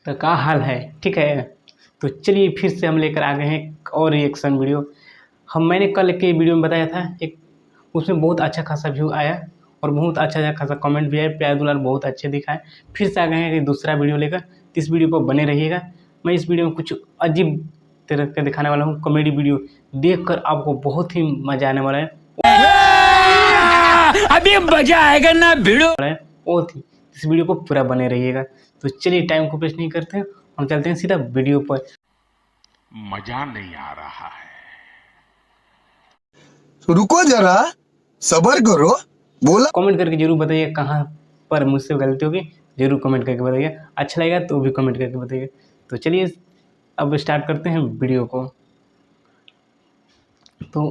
तो क्या हाल है, ठीक है। तो चलिए फिर से हम लेकर आ गए हैं एक और रिएक्शन वीडियो। मैंने कल के वीडियो में बताया था एक, उसमें बहुत अच्छा खासा व्यू आया और बहुत अच्छा खासा कमेंट भी आया, प्यार दुलार बहुत अच्छे दिखाए। फिर से आ गए हैं कि दूसरा वीडियो लेकर, तो इस वीडियो पर बने रहिएगा। मैं इस वीडियो में कुछ अजीब तरह का दिखाने वाला हूँ, कॉमेडी वीडियो देखकर आपको बहुत ही मजा आने वाला है। अभी मजा आएगा ना वीडियो बहुत ही, इस वीडियो को पूरा बने रहिएगा। तो चलिए टाइम को वेस्ट नहीं करते हैं, हम चलते हैं सीधा वीडियो पर। मजा नहीं आ रहा है, रुको जरा सब्र करो, बोला। कमेंट करके जरूर बताइए कहाँ पर मुझसे गलती होगी, जरूर कमेंट करके बताइए। अच्छा लगेगा तो भी कमेंट करके बताइए। तो चलिए अब स्टार्ट करते हैं वीडियो को। तो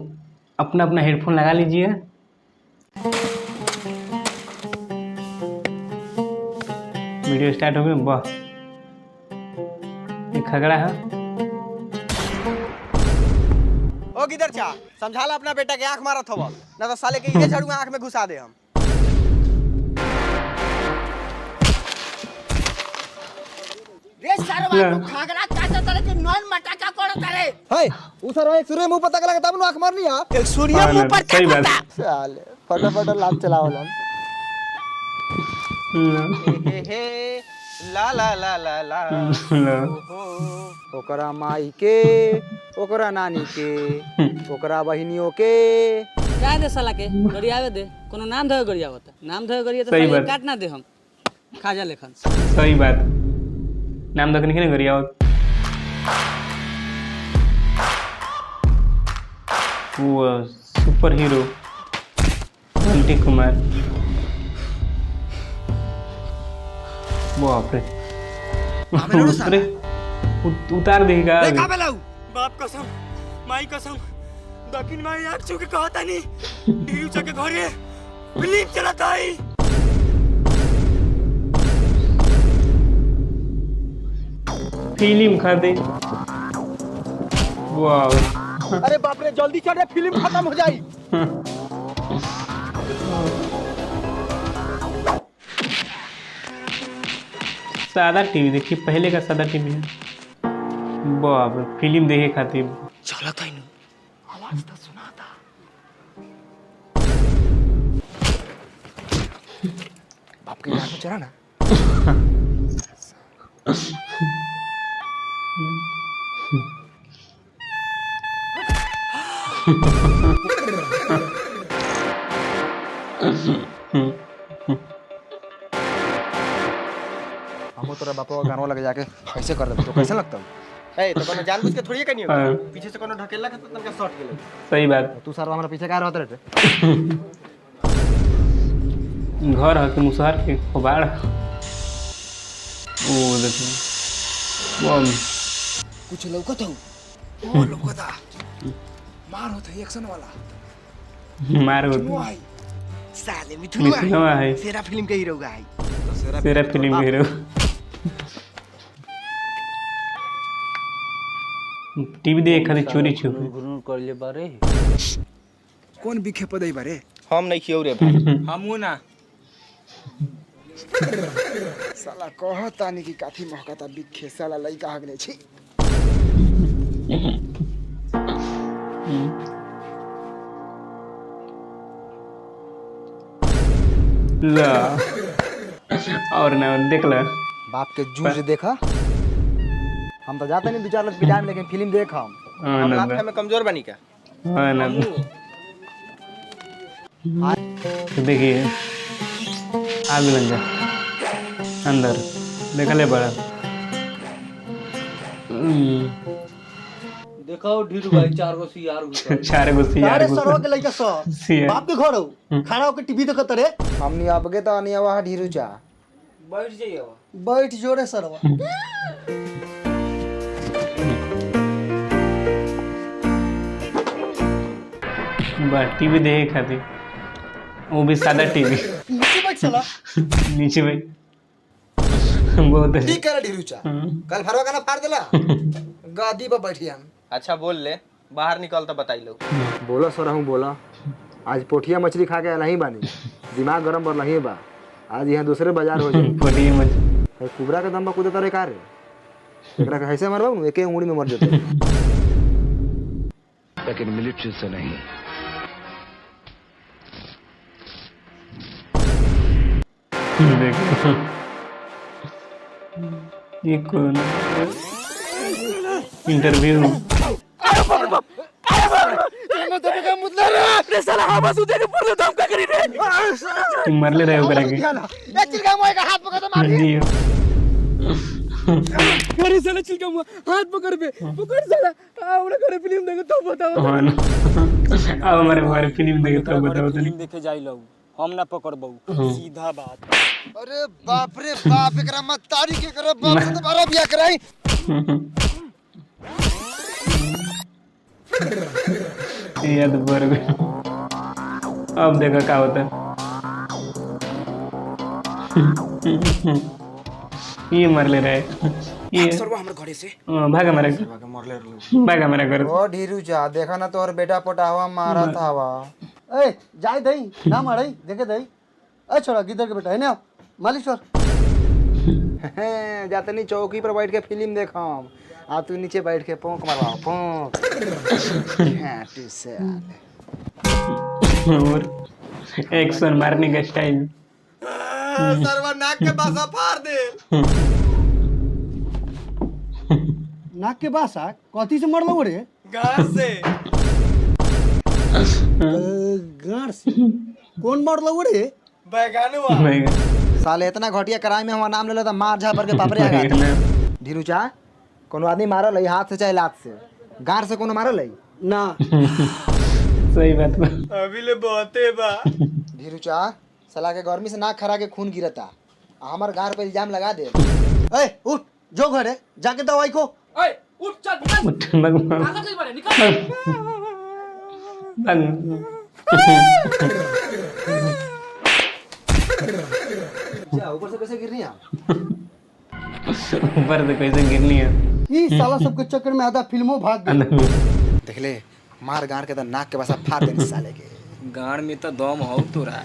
अपना अपना हेडफोन लगा लीजिए। वीडियो स्टार्ट हो गई। वाह, ये खगड़ा है। ओ किधर चा समझाला अपना बेटा के आंख मारत हवा ना तो साले के ये झाड़ू आंख में घुसा दे हम। रे सारे बात खागरा काचा तरह के नॉन मटाका कोड़ करे है उ सर एक सूर्य मुंह पता लगा तब आंख मारनी है एक सूर्य मुंह पर सही बात। साले फटाफट लात चलावलन। हे ला ला ला ला ला ओकरा माई के ओकरा नानी के ओकरा बहिनियों के क्या दे साला के गरियावे दे कोनो नाम धोए गरियावत नाम धोए गरिया तो सही साले बात। काट ना दे हम खाजा लेखन। सही बात, नाम दखने के गरिया वो सुपर हीरो बंटी कुमार। बाप रे, उतार देगा। बाप कसम माई कसम दक्षिण माई आग चुके कहता नहीं डीयू चके घरे फिल्म चलाता है। फिल्म खाते, वाह। अरे बाप रे जल्दी चढ़े फिल्म खत्म हो जाई। सादा टीवी देखिए, पहले का सादा टीवी है। बाप रे, फिल्म देखे खातिर चला था इन आवाज तो सुना था। बाप के यहाँ चला ना हम तोरा बापा का गानवा लगे जाके ऐसे कर देते तो कैसे लगता है? तो कोनो जानबूझ के थोड़ी करनी होगा, पीछे से कोनो ढकेला के तो तनका शॉट गेले। सही बात। तू सारा हमरा पीछे का रहत रे? घर है कि मुसहर के कबाड़। ओ देखो वो कुछ लौकत हो ओ लौकता मार होत है एक्शन वाला मार आई साले मिठुआ है, सेरा फिल्म के हीरो गाय तेरा फिल्म के हीरो। टीवी देख खातिर चोरी छुपे गुरु कर ले बारे कौन बिखे पदई बारे हम नहीं खियो रे भाई हमू ना साला कहतानी कि काठी महकता बिखे साला लइका हगने छी। ला और ना देख ला बाप के जूझ देखा हम तो जाते नहीं विचार पिटाई में लेकिन फिल्म देखा हम लाख में कमजोर बनी क्या। हाँ ना देखिए आग लग जा अंदर देख ले बड़ा। देखो ढीरू भाई चार गो सियार घुसा चार गो सियार अरे सरवा के लइका सो सियार। बाप के घर हो खाना के टीवी देखत रे हमनी आपके तो आनी आवा ढीरू चा बैठ जाइए बैठ जोरे सरवा बस टीवी देखे खातिर, वो भी सादा टीवी। नीचे बैठ साला नीचे भाई बहुत है। ठीक है ढीरू चा कल भरवा का ना फाड़ देला गादी पर बैठी हम। अच्छा बोल ले बाहर निकल तो बताई लो। बोला सर हूँ बोला आज पोठिया मछली खा के नहीं बानी दिमाग गरम पर नहीं बा आज यहाँ दूसरे बाजार हो जाए। पोठिया मछली कुबरा के दम पर कूदे तारे का रे एकरा के ऐसे मारबा न एके उंगली में मर जते। लेकिन मिलिट्री से नहीं। देखो ये कौन इंटरव्यू मरले रहे ओकरा के ए चिलका मोए का हाथ पकड़ के मार जी घरे साला चिलका मुआ हाथ पकड़ साला हमरा घरे फिल्म देखे तो बताओ। हाँ ना अब हमारे फिल्म देखे तो बताओ तो फिल्म देखे जाई लऊ हम ना पकड़बऊ सीधा बात। अरे बाप रे बाप एकरा मत तारी के करे बाप से दोबारा बियाह कराई। ये तो बर अब देखो क्या होता है। ये मर ले रहा है ये सरवा हमर घरे से भागा मेरा भागा मेरा घर ओ ढीरू जा देखा ना तोहर बेटा पोटावा मारा था वा। ए जाई दई ना मारई देखे दई। ए छोड़ा किधर के बेटा है ना मालिक सर जाते नहीं चौकी पर बैठ के फिल्म देखम आ तू नीचे बैठ के पोंक मारवा पोंक। हां तू से और एक्शन मारने का स्टाइल सरवा नाक के बासा फाड़ दे। नाक के बासा कथी से मरलो रे? गार से गाड़ से कौन मरलो रे? बैगानवा साले इतना घटिया कराई में हमारा नाम ले लो तो मार झापर के बापरे आ गया। धीरू चा कोनो आदमी मारल है हाथ से चाहे लात से गार से कोनो मारल है ना। सही बात बा अभी ले बहुते बा। धीरू चा साला के गर्मी से नाक खरा के खून गिरता हमार गार पे इल्जाम लगा दे। ए उठ जो घरे जाके दवाई को। ए उठ चल निकल उठ भाग आगे चल बारे निकल। जा ऊपर से कैसे गिर रही है? ऊपर से कैसे गिरनी है ई साला सबके चक्कर में आधा फिल्मों भाग गई। अंदर में देख ले मार गार के तो नाक के बसा फाड़ देने साले के। गाड़ में तो दम हो तोरा।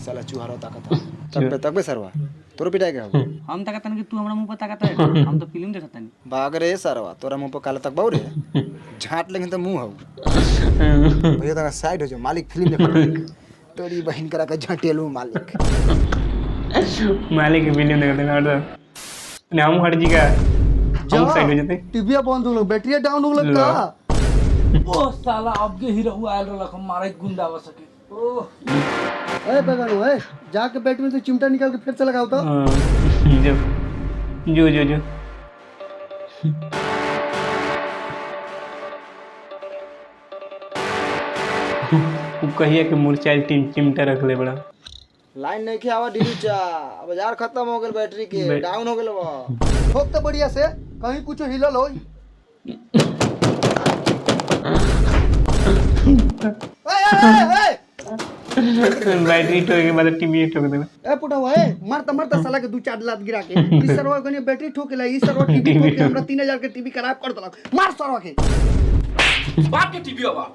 साला चूहारो ताकत तक पे सरवा तोरो पिटाई के हो। हम ताकतन कि तू हमरा मुंह पर ताकत है हम तो फिल्म देखतनी। भाग रे सरवा तोरा मुंह पर काला तक बहु रे झाट लेकिन तो मुंह हो भैया तक साइड हो जा मालिक फिल्म देख तोरी बहन करा के झटेलू मालिक। मालिक की वीडियो देखते हैं और ने हम हट जी का हम साइड हो जाते टीवीया बंद हो गलो बैटरी डाउन हो गलो का। ओ साला अब के हीरो आयल रहलक हम मारे गुंडा हो सके। ओ ए बगानो ए जाके बैटरी में से चिमटा निकाल के फिर से लगाओ तो। जो कहिए कि मुरचाई चिमटा रख ले बड़ा लाइन नहीं के आवा डीलू चा बाजार खत्म हो गेल बैटरी के डाउन हो गेल बा। ठोक तो बढ़िया से कहीं कुछ हिलल हो। ए बैटरी ठोक के बाद टीवी ठोक देना ए पुटावा ए मारता मारता साला के दू चार लात गिरा के ई सरवा कने बैटरी ठोकेला ई सरवा टीवी ठोक के हमरा 3000 के टीवी खराब कर देलक। मार सरवा के बाप के टीवी हवा।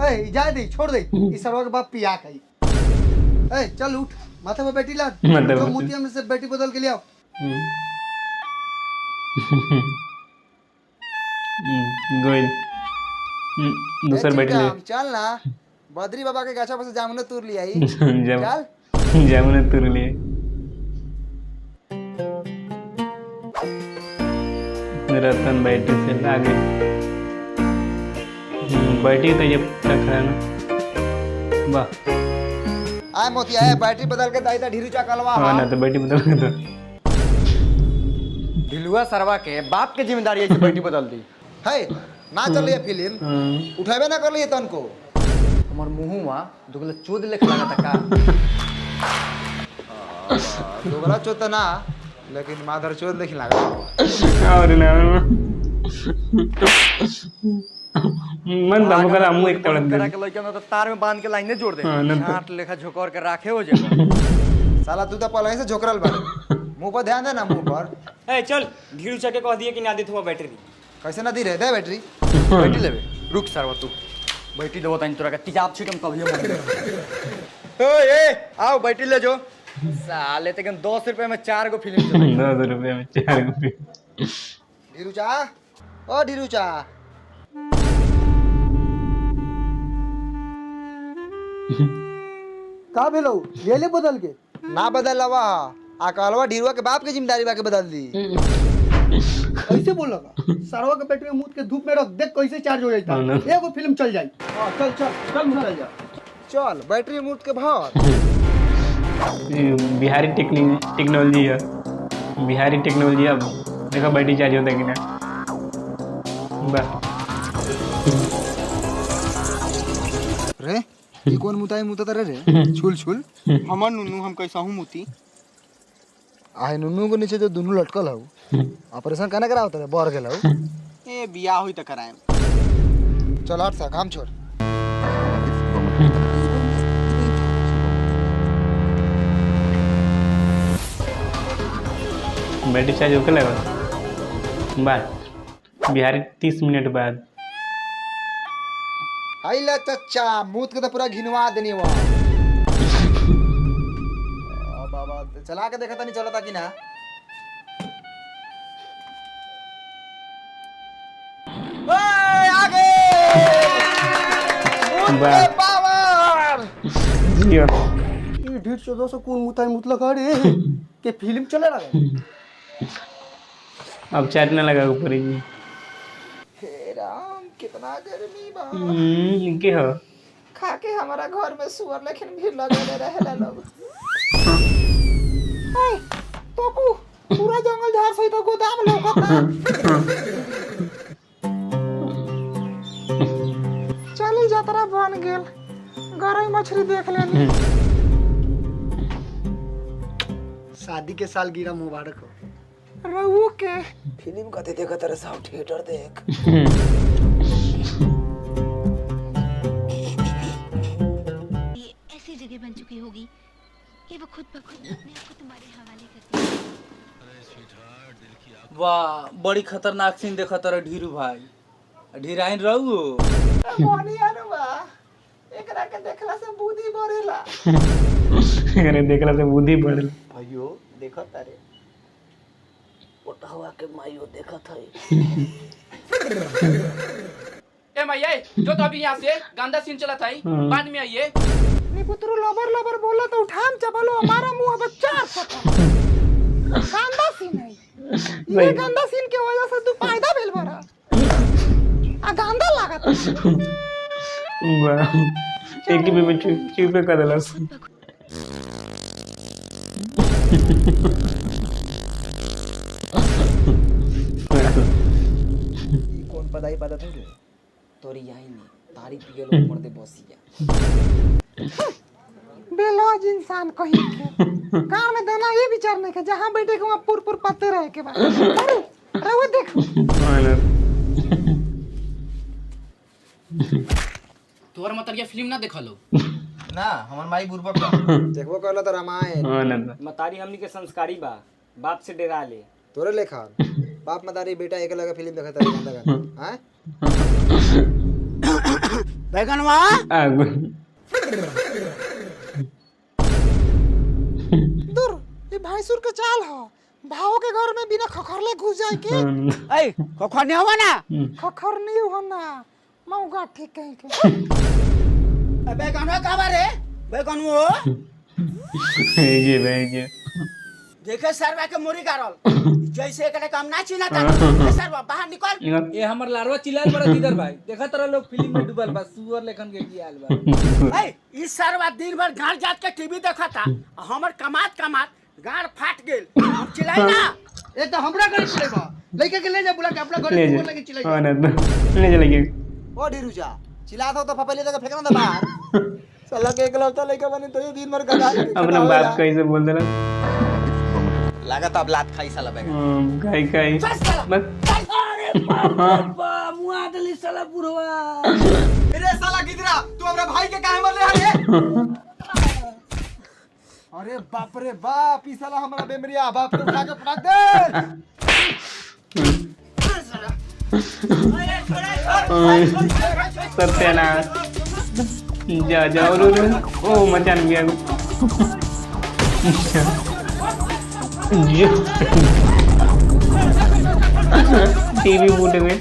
ए जा दे छोड़ दे ई सरवा के बाप पिया खाई। ए चल उठ माथे पे बैटरी ला तो मोतिया में से बैटरी बदल के ले आओ। गोइल दूसर बैटरी चल ना बद्री बाबा के गाछा पर से जामुन तोड़ लिया ही चल जामुन तोड़ लिए रतन बैटरी से लागे बैटरी तो ये रखा है ना वाह आए मोतिया है बैटरी बदल के दाई ता ढीरू चा कलवा। हाँ ना तो बैटरी बदल के तो ढिलुआ सरवा के बाप के जिम्मेदारी है कि बैटरी बदल दी है ना चल ये फिल्म उठावे ना कर लिए तन को हमर मुंहवा दुगला चोद लेख लगा का दोगला चोत ना लेकिन माधर चोद लेकिन लगा और ना मन दम करा मुंह एक तड़क दे करा के लइका तो तार में बांध के लाइने जोड़ दे हाँ, ना तो- हाथ लेखा झोकर के राखे हो जाए। साला तू तो पहले से झोकरल बा मुंह पर ध्यान दे ना मुंह पर। ए चल ढीरू चके कह दिए कि ना देत हुआ बैटरी कैसे ना दी रहे दे बैटरी बैटरी लेबे रुक सरवा तू बैटरी देबो तनी तोरा के तिजाब छिटम कभियो मन ए आओ बैटरी ले जो साले तक 10 रुपए में 4 गो फिल्म चल 10 रुपये में 4 रुपये। ढीरू चा, ओ ढीरू चा। का भेलो ले ले बदल के ना बदल लवा आ कहलवा ढीरुआ के बाप के जिम्मेदारी बाके बदल दी। कैसे बोल लगा सरवा के पेट में मुद के धूप में रख देख कैसे चार्ज हो जाता एगो फिल्म चल जाई। हां चल चल चल मुना जा चल बैटरी मुद के भर। बिहारी टेक्नोलॉजी है, बिहारी टेक्नोलॉजी। अब देखो बैटरी चार्ज होता है कि ना। रे ये कौन मुताई मुता रे छुल छुल हमर नुनू हम कैसा हूं मुती आहे नुनू को नीचे जो दोनों लटकल हऊ ऑपरेशन कहना कराओ तेरे बढ़ गेल हऊ। ए बियाह होई त कराएम। चल हट सा काम छोड़। बैटरी चार्ज होके लगा बाद बिहारी 30 मिनट बाद। हाई ला चच्चा मुत के तो पूरा घिनवा देनी वो। बाबा चला के देखा था नहीं चलता कि ना। ओए आगे वाह। पावर जियो। ये 150 से कौन मुताई मुतला का रे के फिल्म चले लगा। अब चार्ज ना लगा ऊपर ही। हे राम कितना गर्मी बा। के हो खा के हमारा घर में सुअर लेकिन भीड़ लगे रहे लोग। तोकू पूरा जंगल झाड़ सहित तो गोदाम लौकता। चली जतरा बन गेल गरई मछली देख लेनी। शादी के साल गिरा मुबारक हो। रहू के फिल्म कते देखत रे साहब थिएटर देख। ये ऐसी जगह बन चुकी होगी कि वो खुद ब खुद अपने आप को तुम्हारे हवाले करती है। वाह बड़ी खतरनाक सीन देखा तारा ढीरू भाई। ढीराइन रहू मोनिया न बा एकरा के देखला से बुद्धि बढ़ेला। अरे देखला से बुद्धि बढ़ल। भाइयों देखत तारे ओटहवा के माइयो देखत है। ए मैया जो तो अभी यहाँ से गंदा सीन चला था बाद में आइए। नी पुत्रु लबर लबर बोला तो उठाम चबलो हमारा मुंह बच्चा सका। गंदा सीन है ये। गंदा सीन के वजह से तू फायदा भेल बरा आ गंदा लागत। वाह एक ही में चुप कर देलस। कौन पदाई पता तुझे तोरी यही नहीं तारी पिए लोग मर दे बसिया। बेलौज इंसान कहीं के गांव में दाना ये विचार नहीं के जहां बैठे के वहां पुर पुर पत्ते रहे के बाद अरे वो देख तोर मतरिया फिल्म ना देखा लो ना हमर माई बुरबक देखबो कहला त रामायण। हां ना मतारी हमनी के संस्कारी बा बाप से डरा ले। तोरे लेखा बाप मदारी बेटा एक लगा फिल्म देखत है गंदा गाना हैं। बैगनवा दूर ये भाईसुर के चाल हो भाव के घर में बिना खखरले घुस जाए के। ए खखर नहीं हुआ ना खखर नहीं होना मौगा ठीक है के। बैगनवा का बारे बैगनवो ये देखे सरवा के मुरी गारल जैसे एकरे काम ना चिना था सरवा बाहर निकल। ये हमर लारवा चिल्लाल बड़ा दीदर भाई देखा तारा लोग फिल्म में डूबल बा सुअर लेखन के की हाल बा। ए इस सरवा दिन भर गाड़ जात के टीवी देखा था हमर कमात गाड़ फाट गेल हम चिल्लाई ना। ए तो हमरा घर चिल्लेबा लइका के ले जा बुला के अपना घर ले ऊपर लगे चिल्लाई। हां ना ले चलेंगे। ओ ढीरुजा चिल्लात हो तो फपले लगा फेंकना था बाहर। साला के एकलौता लइका बने तो ये दिन भर गदा अपना बाप कैसे बोल देला। लागत अब लात खाई साला बैगन। काई बस अरे बाबा मुआ दली साला बुढ़वा। अरे साला गिदरा तू हमरा भाई के काहे मरले हरे। अरे बाप रे बाप ई साला हमरा बेमरिया बाप के उठा के पटक दे। सत्यानाश जा जा और ओ मचान गया। जो टीवी फूट गए।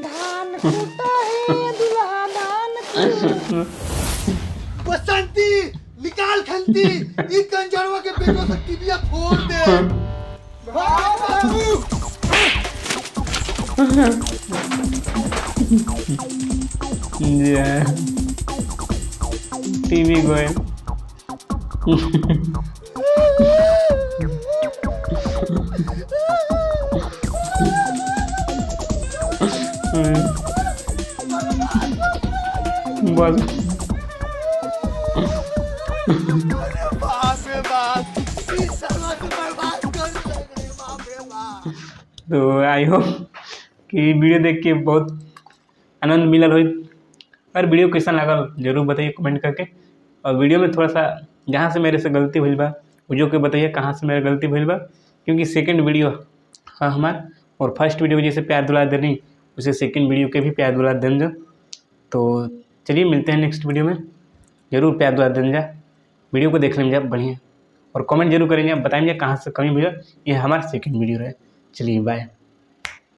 धान कूटा है दुल्हा धान कूटा। बसंती निकाल खंती ई कंजरवा के बेटो से टीबिया फोड़ दे। टीवी गए। बस बाप रे बाप ई साला के बर्बाद कर दे बाप रे बाप। तो आई होप कि वीडियो देख के बहुत आनंद मिलल हो। और वीडियो कैसा लगल जरूर बताइए कमेंट करके। और वीडियो में थोड़ा सा जहाँ से मेरे से गलती भइल बा वो के बताइए कहाँ से मेरा गलती भइल बा, क्योंकि सेकंड वीडियो हाँ हमार और फर्स्ट वीडियो जैसे प्यार दुलार देनी उसे सेकंड वीडियो के भी प्यार दुलार दें जा। तो चलिए मिलते हैं नेक्स्ट वीडियो में, ज़रूर प्यार दुलार दें जा। वीडियो को देखने में जा बढ़िया और कमेंट जरूर करेंगे, बताएंगे कहाँ से कमी भैया। ये हमारा सेकंड वीडियो है। चलिए बाय।